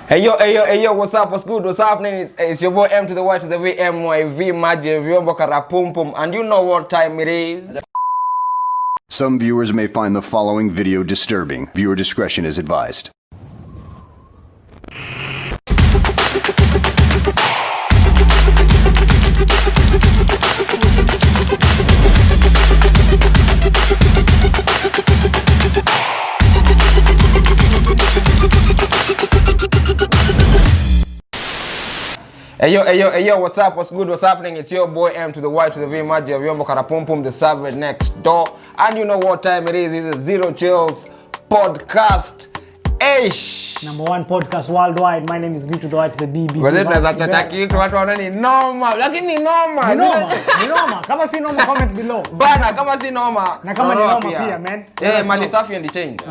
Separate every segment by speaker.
Speaker 1: Hey yo, what's up, what's good, what's happening? It's your boy M to the Y to the V, MYV, Maji, Vyombo, Pum, and you know what time it is.
Speaker 2: Some viewers may find the following video disturbing. Viewer discretion is advised.
Speaker 1: Hey yo, what's up, what's good, what's happening? It's your boy M to the Y to the V, Maji, Vyombo, Pum, the server next door. And you know what time it is. It's a Zero Chills podcast.
Speaker 3: Number one podcast worldwide. My name is V to the Y to the BBZ.
Speaker 1: Watu wana ni noma. Lakini ni noma.
Speaker 3: Ni noma. Kama si noma, comment below.
Speaker 1: Bana, kama si noma.
Speaker 3: Na kama ni noma pia, man.
Speaker 1: Mali safi and change.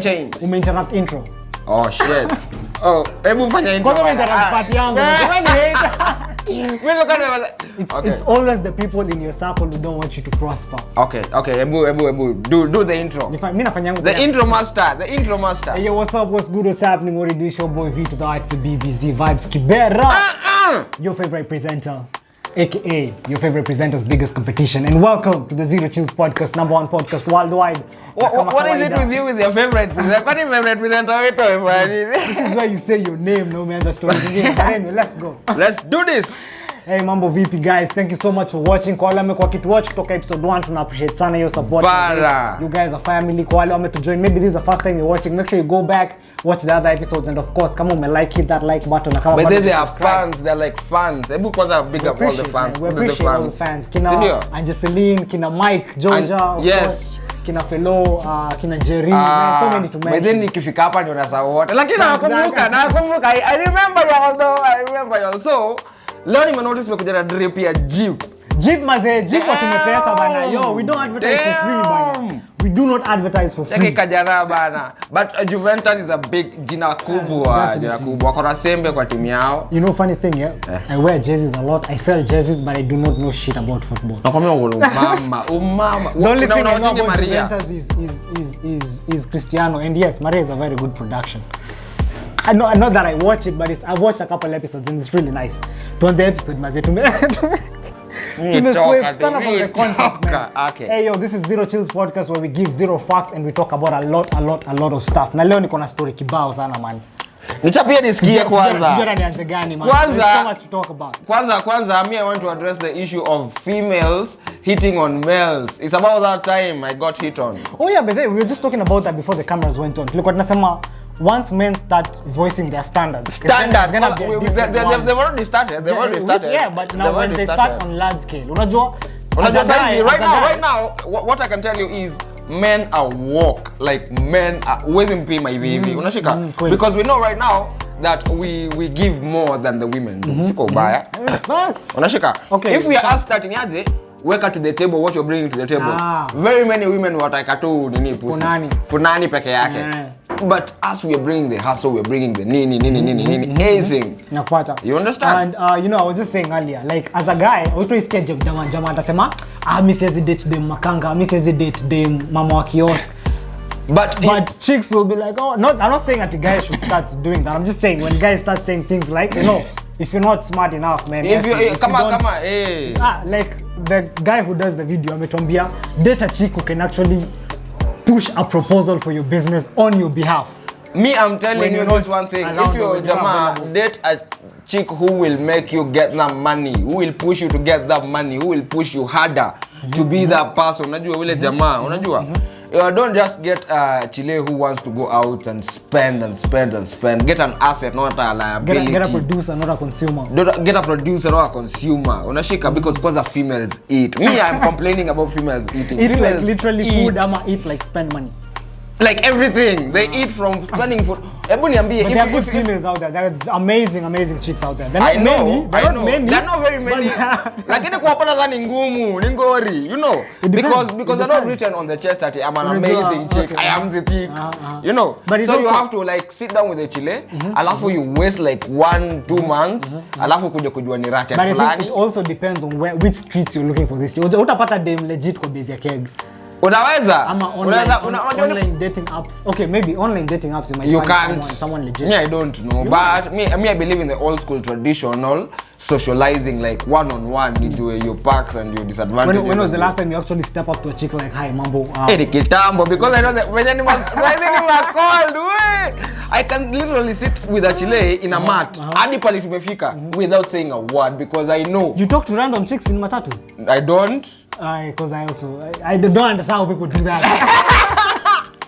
Speaker 1: Change.
Speaker 3: Ume-interrupt intro.
Speaker 1: Oh shit. Oh, hebu fanya intro.
Speaker 3: Kwa ume-interrupt part yangu. It's always the people in your circle who don't want you to prosper.
Speaker 1: Okay. Hebu do the intro.
Speaker 3: Mimi nafanya yangu.
Speaker 1: The intro master.
Speaker 3: Hey, yo, what's up? What's good? What's happening? What do you do? Your boy V to the Y to the BBZ Vybbz Kibera. Your favorite presenter, aka your favorite presenter's biggest competition. And welcome to the ZEROCHILLS podcast, number one podcast worldwide.
Speaker 1: What is it with you with your favorite presenter? What is your favorite presenter?
Speaker 3: This is where you say your name, no man, the story again. But anyway, let's go.
Speaker 1: Let's do this.
Speaker 3: Hey, mambo VP guys, thank you so much for watching. Kwa wale wamekuwa kitu-watch kutoka episode 1, tuna appreciate sana your support. You guys are family. Kwa wale wame to join, maybe this is the first time you're watching, make sure you go back, watch the other episodes, and of course, kama ume hit that like button.
Speaker 1: But then they are fans, they're like fans. Ebu kwanza big up all the fans.
Speaker 3: We appreciate all the fans. Kina Angeline, kina Mike, Georgia,
Speaker 1: yes.
Speaker 3: Kina Fellow, kina Jerry, man, so many to mention.
Speaker 1: But then nikifika hapa ndio nasahau wote. Lakini nakumbuka. I remember y'all. So, leo nimenotice nimekuja na drip ya Jeep.
Speaker 3: Jeep mazee, Jeep watu tumepesa bana. Yo, we don't advertise for free bana. We do not advertise for free.
Speaker 1: Cheki kajana bana. But Juventus is a big jina kubwa. Kuna sembe kwa timu yao.
Speaker 3: You know funny thing, yeah? I wear jerseys a lot. I sell jerseys, but I do not know shit about football.
Speaker 1: Nakwambia umama.
Speaker 3: The only thing I know about Juventus is Cristiano, and yes, Maria is a very good production. I know that I watch it, but I've watched a couple episodes and it's really nice. Tuanze episode mazee
Speaker 1: Okay.
Speaker 3: Hey yo, this is ZEROCHILLS podcast where we give zero facts and we talk about a lot of stuff. Na leo niko na story kibao sana man.
Speaker 1: Nichapia nisikie kwanza.
Speaker 3: Sijara nianze gani man. There's so much to talk about.
Speaker 1: Kwanza I want to address the issue of females hitting on males. It's about that time I got hit on.
Speaker 3: Oh yeah, but we were just talking about that before the cameras went on. Tulikuwa tunasema once men start voicing their standards,
Speaker 1: they've already started.
Speaker 3: Yeah, but now when they start on large scale, unajua
Speaker 1: right now, what I can tell you is men are woke. Like men are always in pay my baby. Unashika? Because we know right now that we give more than the women do. Siko ubaya. Unashika?
Speaker 3: Okay.
Speaker 1: If we are asked starting aje, weka to the table what you're bringing to the table. Very many women wataka tu nini pusi. Punani peke yake. But us, we are bringing the hustle, we are bringing the nini, anything. You understand?
Speaker 3: And you know, I was just saying earlier, like as a guy, auto sketch of jama atasema, mi siwezi date dem makanga, mi siwezi date dem mama wa kiosk. But chicks will be like, oh, I'm not saying that the guys should start doing that. I'm just saying when guys start saying things like, you know, if you're not smart enough, man.
Speaker 1: If you
Speaker 3: like the guy who does the video, ametuambia, date a chick who can actually push a proposal for your business on your behalf.
Speaker 1: Me, I'm telling you this one thing. If you're a jama, date a chick who will make you get that money, who will push you to get that money, who will push you harder to be that person. Unajua wile jama, unajua? Don't just get a chile who wants to go out and spend. Get an asset, not a liability.
Speaker 3: Get a producer, not a consumer.
Speaker 1: Get a producer, not a consumer. Unashika because females eat. Me, I'm complaining about females eating.
Speaker 3: Eat
Speaker 1: females
Speaker 3: like literally eat. Food, ama eat like spend money.
Speaker 1: Like everything. They eat from spending food.
Speaker 3: But there are good females out there. There are amazing chicks out there. They're not many.
Speaker 1: They're not very many. Lakini kuwapata za ni ngumu, ni ngori, you know. Because they're not written on the chest that I'm an amazing chick. I am the chick. You know. So you have to like sit down with the chile. Alafu you waste like 1-2 months. Alafu kuja kujua ni racha fulani.
Speaker 3: But it also depends on which streets you're looking for this. Utapata dem legit kwa base ya keg.
Speaker 1: Unaweza?
Speaker 3: Ama online dating apps. Okay, maybe online dating apps you might find someone legit.
Speaker 1: Me, I don't know. But me, I believe in the old school traditional socializing, like one-on-one, your perks and your disadvantages.
Speaker 3: When was the last time you actually step up to a chick like, hi, mambo?
Speaker 1: Kitambo, because I know that when you must called, I can literally sit with a chile in a mat, hadi pale tumefika, without saying a word, because I know.
Speaker 3: You talk to random chicks in matatu?
Speaker 1: I don't.
Speaker 3: Because I don't understand how people do that.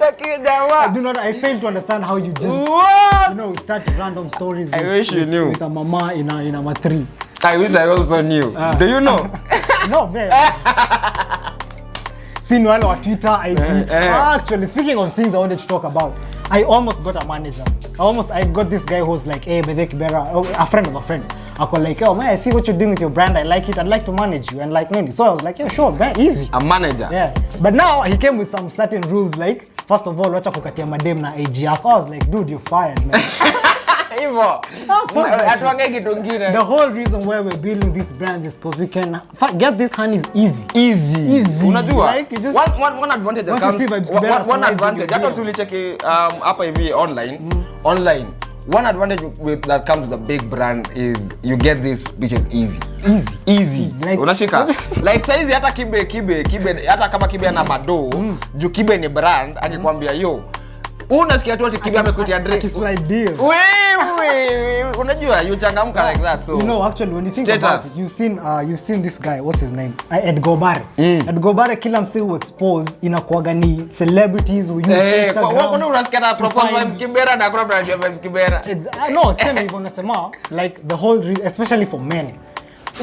Speaker 3: I fail to understand how you just start random stories.
Speaker 1: I wish you knew.
Speaker 3: With a mama in a matri.
Speaker 1: I wish I also knew. Do you know?
Speaker 3: No, man. Seen one on Twitter, IG. Actually, speaking of things I wanted to talk about, I almost got a manager. I got this guy who's like, hey, Kibera, a friend of a friend. I call like, oh man, I see what you're doing with your brand. I like it. I'd like to manage you. And like, maybe. So I was like, yeah, sure, man, easy.
Speaker 1: A manager.
Speaker 3: Yeah. But now he came with some certain rules, like, first of all, wacha kukatia madem na AG. I was like, dude, you're fired, man. The whole reason why we're building these brands is because we can get these honeys easy.
Speaker 1: Unajua,
Speaker 3: like you just
Speaker 1: one advantage that comes, one advantage hata ulicheki hapa hivi online. One advantage that comes with a big brand is you get these bitches easy. Like, unashika like saizi hata kibe hata kama kibe ana mado juu kibe ni brand akikwambia yo unasikia tu ati kibe amekutia drink
Speaker 3: slide deal.
Speaker 1: Wewe unajua you changamka like that. So
Speaker 3: you know, actually when you think about it, you've seen this guy, what's his name, Edgobare. Edgobare kila mse who expose inakuaga ni celebrities who use Instagram.
Speaker 1: Kwa unasikia na profile Vybbz Kibera na kuna brand ya Vybbz Kibera.
Speaker 3: No, same hivyo nasema, like the whole especially for men.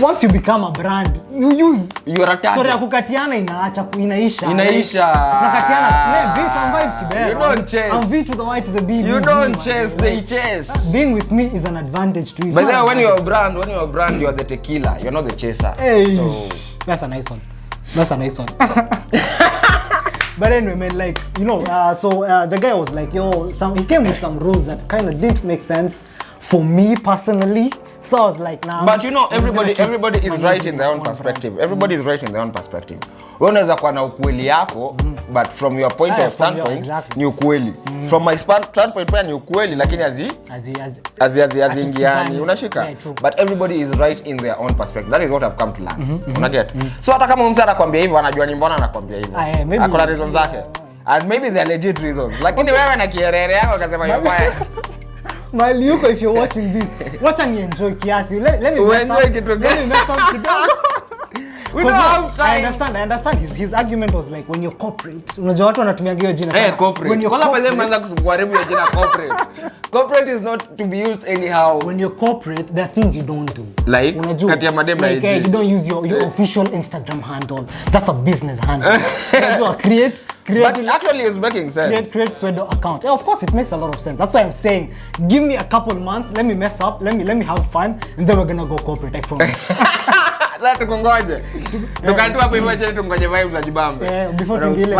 Speaker 3: Once you become a brand, you use story ya kukatiana inaisha. Tunakatiana, bitch, I'm Vybbz Kibera.
Speaker 1: You don't chase.
Speaker 3: I'm V to the Y to the B.
Speaker 1: You don't chase, they chase.
Speaker 3: Being with me is an advantage to you.
Speaker 1: But then when you're a brand, you are the tequila. You're not the chaser.
Speaker 3: Hey,
Speaker 1: so
Speaker 3: that's a nice one. But anyway, man, like, the guy was like, he came with some rules that kind of didn't make sense for me personally. So I was like, nah.
Speaker 1: But everybody is right in their own perspective. Everybody is right in their own perspective. Wewe unaweza kuwa na ukweli yako, but from your point of standpoint, ni ukweli. From my standpoint pia ni ukweli, lakini haziingiani. Unashika? But everybody is right in their own perspective. That is what I've come to learn. Unaget? So hata kama mtu anakuambia hivyo, anajua ni mbona anakuambia hivyo. Akona reasons zake. And maybe they are legit reasons. Lakini wewe na kierere yako kasema you're quiet.
Speaker 3: Maliuko, if you're watching this, watch and enjoy kiasi. Let me mess up kidogo.
Speaker 1: We don't have time.
Speaker 3: I understand his argument was like, when you're corporate, unajua watu wanatumia hiyo jina.
Speaker 1: Corporate. When you're corporate, mwanza kuharibu hiyo jina corporate. Corporate is not to be used anyhow.
Speaker 3: When you're corporate, there are things you don't do.
Speaker 1: Like, kati ya madem na
Speaker 3: you don't use your official Instagram handle. That's a business handle. Unajua, create.
Speaker 1: But actually it's making sense.
Speaker 3: Create Swedo account. Yeah, of course it makes a lot of sense. That's why I'm saying, give me a couple months, let me mess up, let me have fun, and then we're gonna go corporate, I promise.
Speaker 1: Sasa tukongoje. Tukatua hapo hivyo acha tungoje Vybbz za jibambe.
Speaker 3: Before tungile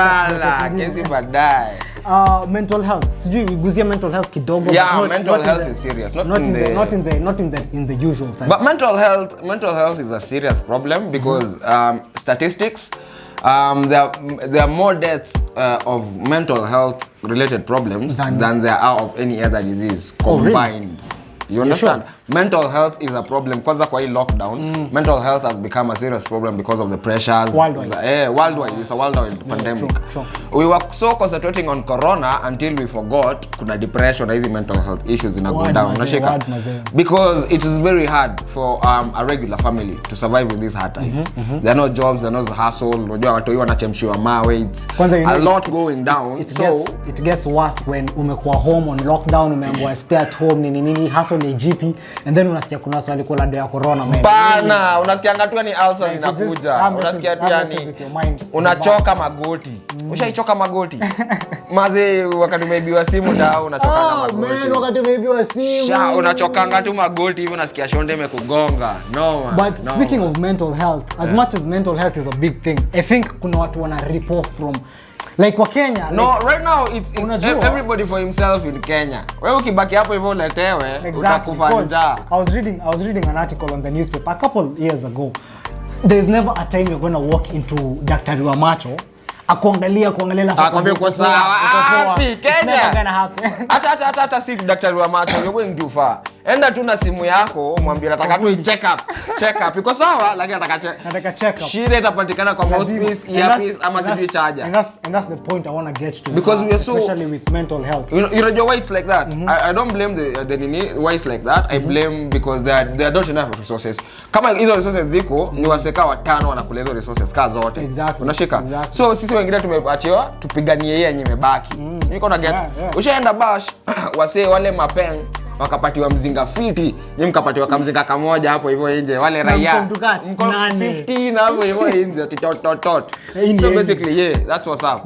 Speaker 1: kesi baadaye.
Speaker 3: Mental health. Sijui uguzia mental health kidogo.
Speaker 1: Yeah, mental health is serious. Not in the usual sense. But mental health is a serious problem because statistics there are more deaths of mental health related problems than there are of any other disease combined. Oh, really? You understand? Sure. Mental health is a problem. Kwanza kwa hii lockdown, mental health has become a serious problem because of the pressures. Worldwide. It's a worldwide pandemic. Sure. We were so concentrating on corona until we forgot kuna depression, hizi mental health issues in a go down. Because it is very hard for a regular family to survive in these hard times. There are no jobs, there are no hustle. Unajua watu wanachemshiwa mawe. It's a lot going down.
Speaker 3: It gets worse when umekuwa home on lockdown, umeambiwa stay at home nini hustle ni GP. And then unasikia kuna swali kwa lado ya corona man.
Speaker 1: Bana, unasikia ngatu ni ulcers zinakuja. Unasikia tu yani unachoka magoti. Ushaichoka magoti. Maze wakati umeibiwa simu ndio unachoka magoti.
Speaker 3: Man, wakati umeibiwa simu.
Speaker 1: Unachoka ngatu magoti hivi unasikia shonde imekugonga. No man.
Speaker 3: But speaking of mental health, as much as mental health is a big thing, I think kuna watu wana rip off from like wa Kenya.
Speaker 1: No, right now it's everybody for himself in Kenya. Wewe ukibaki hapo hivyo uletewe utakufa njaa.
Speaker 3: I was reading an article on the newspaper a couple years ago. There's never a time you're going to walk into Daktari wa Macho akuangalia
Speaker 1: akwambia uko sawa happy Kenya. Hata si daktari wa macho wewe ndio ufaa. Enda tu na simu yako mwambie nataka tu check up. Iko sawa lakini nataka check up. Shida itapatikana kwa mouthpiece, earpiece ama CD charger.
Speaker 3: And that's the point I want to get to.
Speaker 1: Because we are so,
Speaker 3: especially with mental health.
Speaker 1: You know why it's like that? I don't blame the nini why it's like that. I blame because there are not enough resources. Kama hizo resources ziko ni waseka 5 wanakula hizo resources kazi zote.
Speaker 3: Exactly.
Speaker 1: Unashika? So sisi wengine tumeachiwa tupiganie yeye yenye imebaki. Niko na get. Ushaenda bash wase wale mapeng wakapatiwa mzinga fiti, nyinyi mkapatiwa kamzinga kamoja hapo hivyo nje wale raia. Mko 15 hapo hivyo nje tot. So basically that's what's up.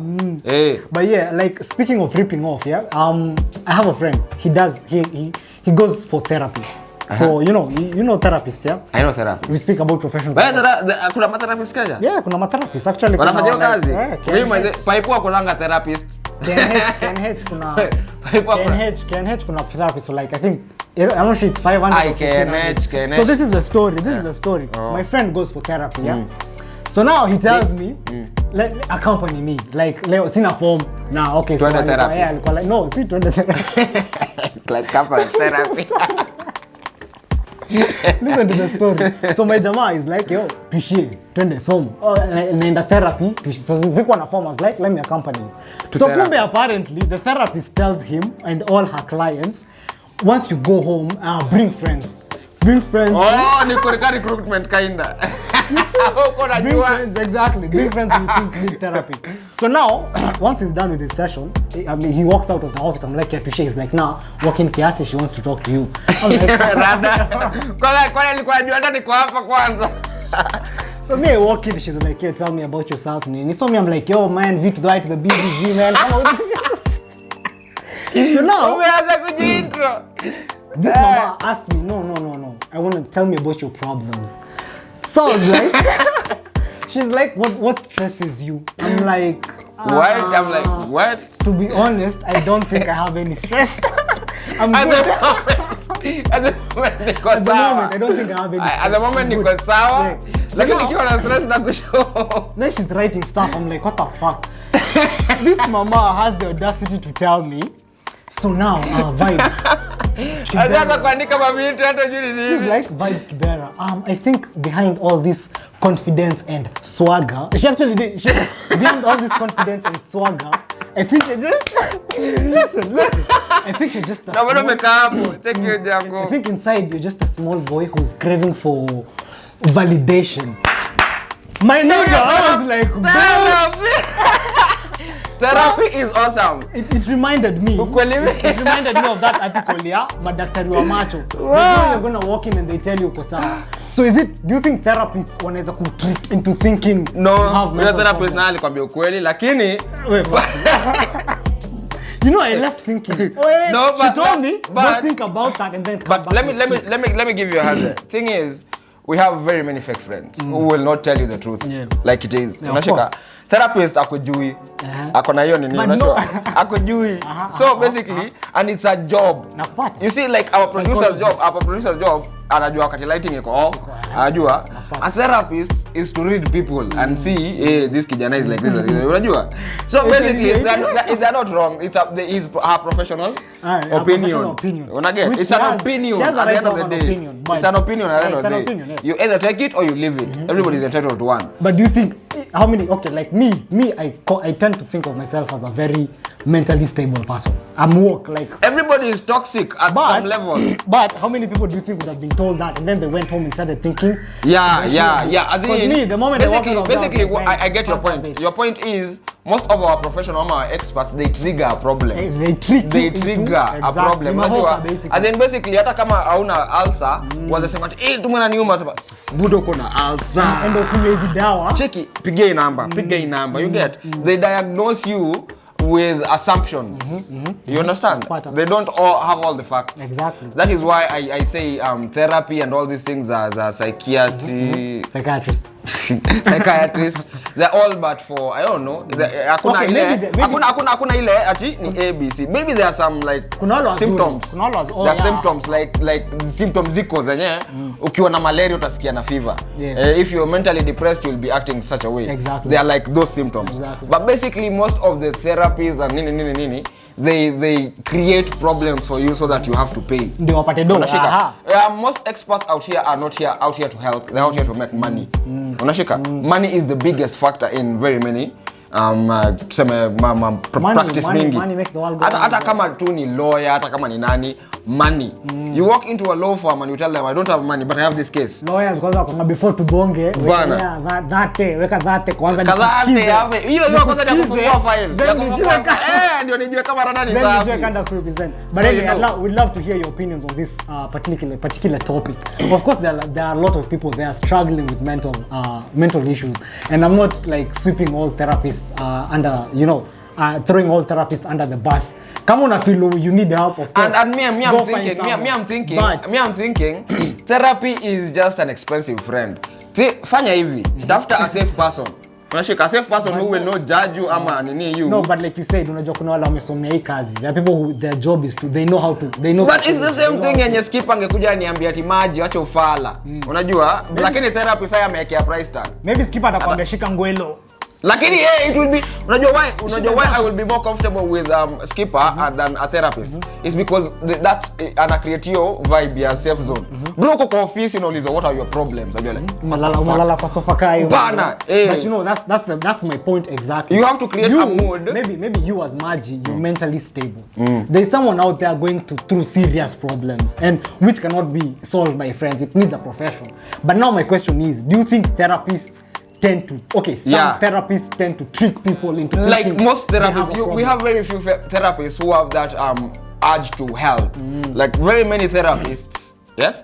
Speaker 3: But yeah, like speaking of ripping off, I have a friend. He goes for therapy. For you know therapists, yeah?
Speaker 1: I know therapy.
Speaker 3: We speak about professions.
Speaker 1: Kuna matherapist kaja?
Speaker 3: Yeah, kuna matherapists actually.
Speaker 1: Wanafanya kazi. Mimi paipo akolanga therapist.
Speaker 3: KNH kuna therapist, so like I think I'm not sure it's 500
Speaker 1: KNH.
Speaker 3: So this is the story. My friend goes for therapy, yeah? So now he tells me accompany me, like leo sina form now. Okay, so
Speaker 1: therapy.
Speaker 3: Alikuwa like no, see twende therapy.
Speaker 1: Like couple therapy.
Speaker 3: Listen to the story. So my jamaa is like, yo, tushie, twende form. Naenda therapy. So zikuwa na form, I was like, let me accompany you. So kumbe apparently, the therapist tells him and all her clients, once you go home, bring friends. Bring friends.
Speaker 1: Oh, ni kurika recruitment kinda.
Speaker 3: Bring friends, exactly. Bring friends who think need therapy. So now, once he's done with his session, I mean, he walks out of the office. I'm like, yeah, Pishe. He's like, nah, walk in kiasi, she wants to talk to you. I'm like,
Speaker 1: Rada. Kwa nilikuwa najua hata niko hapa kwanza.
Speaker 3: So me, I walk in, she's like, yeah, tell me about yourself. So me, I'm like, yo, man, V to the I to the BBZ, man. Come on. So now,
Speaker 1: umeanza kujiintro.
Speaker 3: This mama asked me, no. I want to tell me about your problems. So I was like, she's like, what stresses you? I'm like,
Speaker 1: what? I'm like, what?
Speaker 3: To be honest, I don't think I have any stress. I'm
Speaker 1: at
Speaker 3: good.
Speaker 1: At the moment,
Speaker 3: I don't think I have any stress.
Speaker 1: At the moment, niko sawa. Lakini nikiwa na stress na kushow.
Speaker 3: Then she's writing stuff. I'm like, what the fuck? This mama has the audacity to tell me, so now, Vybbz.
Speaker 1: She's
Speaker 3: like, Vybbz Kibera. I think behind all this confidence and swagger, she actually did. Behind all this confidence and swagger, I think you just listen. I think you're just I think inside you're just a small boy who's craving for validation. My nigga, I was like,
Speaker 1: therapy is awesome.
Speaker 3: It reminded me. It reminded me of that article, yeah? Madaktari wa macho. Wow. You're gonna walk in and they tell you kosa. So do you think therapists wanaweza kutrick into thinking?
Speaker 1: No, you're therapist na alikwambia ukweli, lakini
Speaker 3: you know, I left thinking. No, but she told me, don't think about that and then.
Speaker 1: But let me give you a hand. Thing is, we have very many fake friends who will not tell you the truth like it is. Unashika. Therapist akujui. Akona hiyo nini unajua? Akujui. So basically, and it's a job. You see, like our producer's job, anajua wakati lighting iko off, anajua. A therapist is to read people and see, hey, this kijana is like this, unajua. So basically, they're not wrong. It's her professional opinion. Unaget? It's an opinion at the end of the day. It's an opinion at the end of the day. You either take it or you leave it. Everybody's entitled to one.
Speaker 3: But do you think how many? Okay, like me, I tend to think of myself as a very mentally stable person. I'm woke, like
Speaker 1: everybody is toxic at some level.
Speaker 3: But how many people do you think would have been told that and then they went home and started thinking?
Speaker 1: Yeah. As in,
Speaker 3: me, the moment
Speaker 1: basically, I get your point. Your point is most of our professional experts, they trigger a problem. They trigger a problem. As in basically, hata kama hauna ulcer, wasema tumana niuma sema budo kona ulcer.
Speaker 3: Endo kunywa hizi dawa.
Speaker 1: Cheki, piga hii number. You get? They diagnose you with assumptions. You understand? They don't all have all the facts.
Speaker 3: Exactly.
Speaker 1: That is why I say therapy and all these things are psychiatry.
Speaker 3: Psychiatrist.
Speaker 1: psychiatrists, they're all but for, I don't know, hakuna ile ati ni ABC. Maybe there are some like symptoms. There are symptoms like symptoms ziko zenye ukiwa na malaria utasikia na fever. If you're mentally depressed, you'll be acting such a way.
Speaker 3: Exactly.
Speaker 1: They are like those symptoms.
Speaker 3: Exactly.
Speaker 1: But basically most of the therapies and nini they create problems for you so that you have to pay.
Speaker 3: Ndio wapate do.
Speaker 1: Most experts out here are not out here to help. They're out here to make money. Unashika? Money is the biggest factor in very many tuseme practice mingi. Hata kama tu ni lawyer, hata kama ni nani, money. You walk into a law firm and you tell them I don't have money but I have this case.
Speaker 3: Lawyers kwanza kwa before tubonge weka that kwanza
Speaker 1: nisikize. Hiyo kwanza ya kufungua file. Ndio nijue kama rada ni safi.
Speaker 3: Then you can represent. But anyway, we'd love to hear your opinions on this particular topic. Of course there are a lot of people they are struggling with mental issues, and I'm not like sweeping all therapists under, throwing all therapists under the bus. Come on, I feel you need help, of course.
Speaker 1: And me I'm thinking therapy is just an expensive friend. Fanya hivi, tafuta a safe person. Unashika a safe person who will not judge you ama nini you.
Speaker 3: No, but like you said, unajua kuna wale wamesomea hii kazi. There are people who their job is they know how to.
Speaker 1: But it's the same thing yenye skip angekuja niambia ati Maji acha ufala. Unajua? Lakini therapy sasa amewekea price tag.
Speaker 3: Maybe skip atakwambia shika ngwelo.
Speaker 1: Lakini it will be unajua why I will be more comfortable with skipper than a therapist. It's because that ana create your vibe ya safe zone. Bro uko office unauliza what are your problems? Unajua
Speaker 3: Malala kwa sofa kai.
Speaker 1: Bana.
Speaker 3: But that's my point exactly.
Speaker 1: You have to create a mood.
Speaker 3: Maybe you as Maji, you're mentally stable. There's someone out there going through serious problems and which cannot be solved by friends. It needs a professional. But now my question is, do you think therapists therapists tend to trick people into
Speaker 1: like most therapists we have very few therapists who have that urge to help. Like very many therapists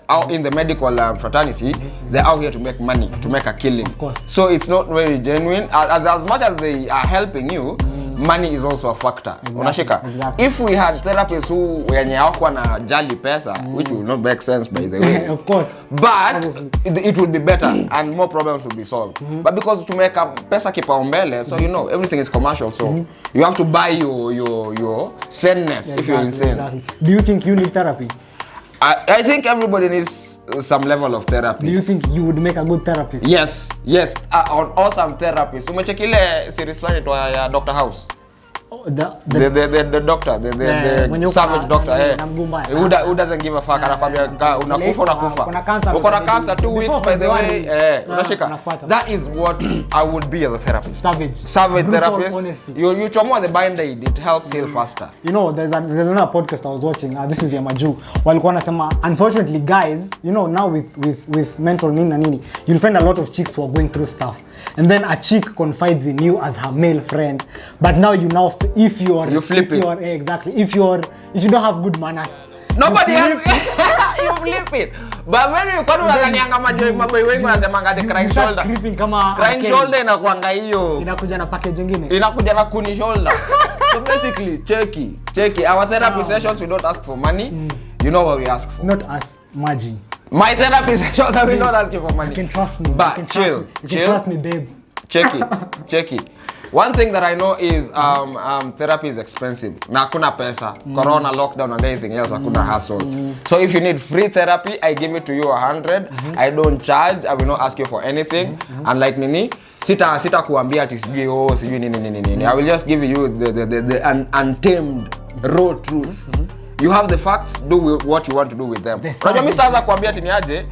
Speaker 1: out in the medical fraternity, they're out here to make money, to make a killing.
Speaker 3: Of course. So
Speaker 1: it's not very genuine. As much as they are helping you, money is also a factor. Unashika?
Speaker 3: Exactly.
Speaker 1: If we had therapists who wenye hawakuwa na jali pesa, which will not make sense by the way.
Speaker 3: Of course.
Speaker 1: But it will be better and more problems will be solved. But because to make a pesa kipaumbele, so everything is commercial, so you have to buy your saneness if you're insane.
Speaker 3: Exactly. Do you think you need therapy?
Speaker 1: I think everybody needs some level of therapy.
Speaker 3: Do you think you would make a good therapist?
Speaker 1: Yes. An awesome therapist. Umecheki ile series plan ya Dr. House. The doctor, the savage doctor, who doesn't give a fuck. Anakwambia unakufa. Uko na cancer 2 weeks by the way. Unashika. That is what I would be as a therapist. Savage therapist. You chomoa the band-aid, it helps heal faster.
Speaker 3: There's another podcast I was watching. This is Yamaju. Walikuwa wanasema unfortunately guys, now with mental nini, you'll find a lot of chicks who are going through stuff. And then a chick confides in you as her male friend. But now you flip it. Exactly. If you don't have good manners,
Speaker 1: nobody you flip it. But when you kwani unakanianga maboi wengi wanasema ngati crying shoulder. Crying shoulder inakuanga hiyo.
Speaker 3: Inakuja na package nyingine.
Speaker 1: Inakuja na kuni shoulder. So basically, check it. Our therapy sessions we don't ask for money. You know what we ask for?
Speaker 3: Not us, Maji.
Speaker 1: My therapy sessions we don't ask you for money.
Speaker 3: You can trust me.
Speaker 1: But chill.
Speaker 3: You can trust me, babe.
Speaker 1: Check it. One thing that I know is therapy is expensive. Na hakuna pesa. Corona, lockdown and anything else, hakuna hassle. So if you need free therapy, I give it to you 100. I don't charge. I will not ask you for anything. And like nini, sita kuambia ati sijui nini. I will just give you the untamed raw truth. You have the facts, do what you want to do with them. Unajua mimi sitaanza kuambia ati niaje,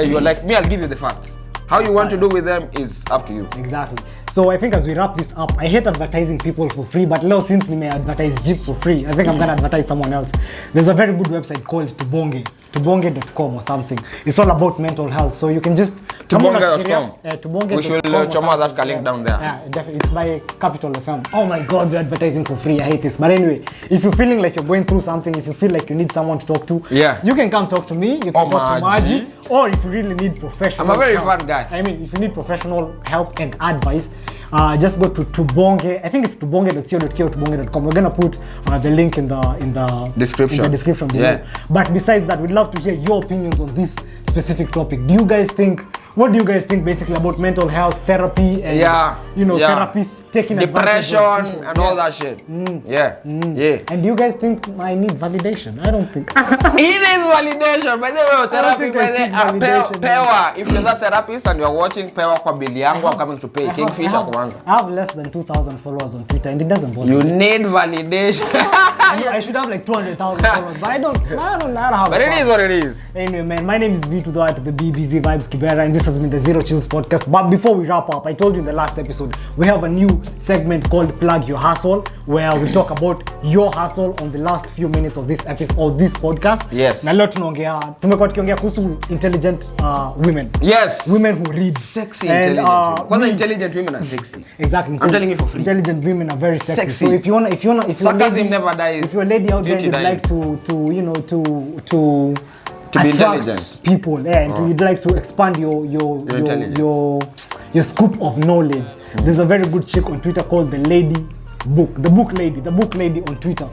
Speaker 1: you're like me, I'll give you the facts. How you want to do with them is up to you.
Speaker 3: Exactly. So I think as we wrap this up, I hate advertising people for free, but now since I advertise Jeep for free, I think I'm gonna advertise someone else. There's a very good website called tubonge.com or something. It's all about mental health, so you can just
Speaker 1: tubonge.com.
Speaker 3: Tubonge.com.
Speaker 1: We should choma that link down there.
Speaker 3: Yeah, definitely. It's by Capital FM. Oh my God, we're advertising for free. I hate this. But anyway, if you're feeling like you're going through something, if you feel like you need someone to talk to, you can come talk to me. You can talk to Maji, or if you really need professional.
Speaker 1: I'm a very
Speaker 3: help,
Speaker 1: fun guy.
Speaker 3: I mean, if you need professional help and advice, just go to Tubonge. I think it's tubonge.co.ke or tubonge.com. We're gonna put the link in the description below. But besides that, we'd love to hear your opinions on this specific topic. Do you guys think what do you guys think basically about mental health therapy and therapists taking
Speaker 1: depression and all that shit? Yeah.
Speaker 3: And do you guys think I need validation? I don't think.
Speaker 1: It is validation. By the way, therapy. Pewa. If you're that therapist and you're watching Pewa kwa bili yangu, I'm coming to pay. Kingfisher kwanza.
Speaker 3: I have less than 2,000 followers on Twitter and it doesn't bother
Speaker 1: me. You need validation.
Speaker 3: I should have like 200,000 followers, but I don't have.
Speaker 1: But it is what it is.
Speaker 3: Anyway, man, my name is V to the Vybbz, Vybbz, Kibera, and this has been the Zero Chills podcast. But before we wrap up, I told you in the last episode, we have a new segment called Plug Your Hustle, where we talk about your hustle on the last few minutes of this episode, or this podcast.
Speaker 1: Yes.
Speaker 3: Na leo tumekuwa tukiongea kuhusu intelligent women.
Speaker 1: Yes.
Speaker 3: Women who read.
Speaker 1: Sexy intelligent. Because intelligent women are sexy.
Speaker 3: Exactly.
Speaker 1: I'm telling you for free.
Speaker 3: Intelligent women are very sexy. So if you're
Speaker 1: sarcasm never dies.
Speaker 3: If you're a lady out there, you'd like to
Speaker 1: be intelligent
Speaker 3: people, and you'd like to expand your scoop of knowledge. There's a very good chick on Twitter called the book lady on Twitter.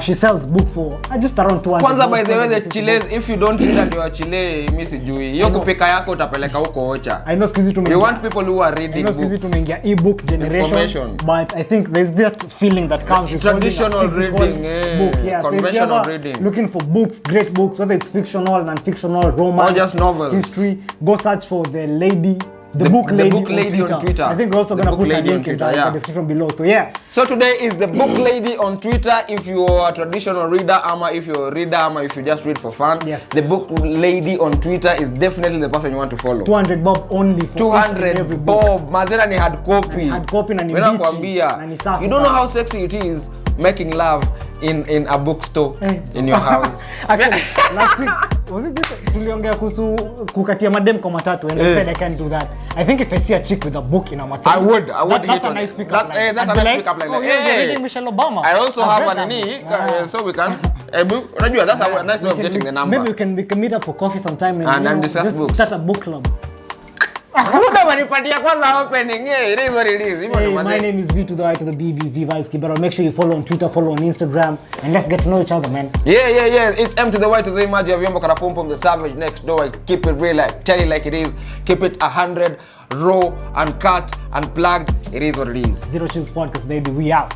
Speaker 3: She sells book for just around 200.
Speaker 1: Kwanza, by the way, the chiles, if you don't read and you are chile, mimi sijui. Hiyo kupika yako utapeleka huko ocha.
Speaker 3: I know skizi tumeingia.
Speaker 1: We want people who are reading books. I know skizi
Speaker 3: tumeingia e-book generation, but I think there's that feeling that comes with
Speaker 1: traditional reading,
Speaker 3: book. Yeah,
Speaker 1: conventional reading.
Speaker 3: Looking for books, great books, whether it's fictional, non-fictional, romance,
Speaker 1: or just novels,
Speaker 3: history, go search for the book lady on Twitter. I think we're also going to put a link in the description below. So yeah.
Speaker 1: So today is the book lady on Twitter. If you're a traditional reader, ama if you're a reader, ama if you just read for fun,
Speaker 3: yes,
Speaker 1: the book lady on Twitter is definitely the person you want to follow.
Speaker 3: 200 bob only for
Speaker 1: 200 bob. Mazera ni hard copy.
Speaker 3: Hard copy na ni
Speaker 1: bichi. You don't know how sexy it is making love in a bookstore in your house.
Speaker 3: Actually, last week was it this tuliongea kuhusu kukatia madem kwa matatu, and I said I can't do that. I think if I see a chick with a book in a matatu,
Speaker 1: I would
Speaker 3: that's a nice pick up.
Speaker 1: That's a nice pick up like that.
Speaker 3: You're reading Michelle Obama.
Speaker 1: I also have an so we can unajua that's a nice way of getting the number.
Speaker 3: Maybe we can meet up for coffee sometime
Speaker 1: and discuss books.
Speaker 3: Start a book club.
Speaker 1: Opening. Yeah, it is what it is.
Speaker 3: Hey, my name is V to the Vybbz, Vybbz, Kibera. Make sure you follow on Twitter, follow on Instagram, and let's get to know each other, man.
Speaker 1: Yeah. It's M to the Y to the Maji, Vyombo, Pum, the savage next door. I keep it real, like tell it like it is. Keep it 100, raw, uncut, unplugged. It is what it is.
Speaker 3: Zero Chills podcast, baby. We out.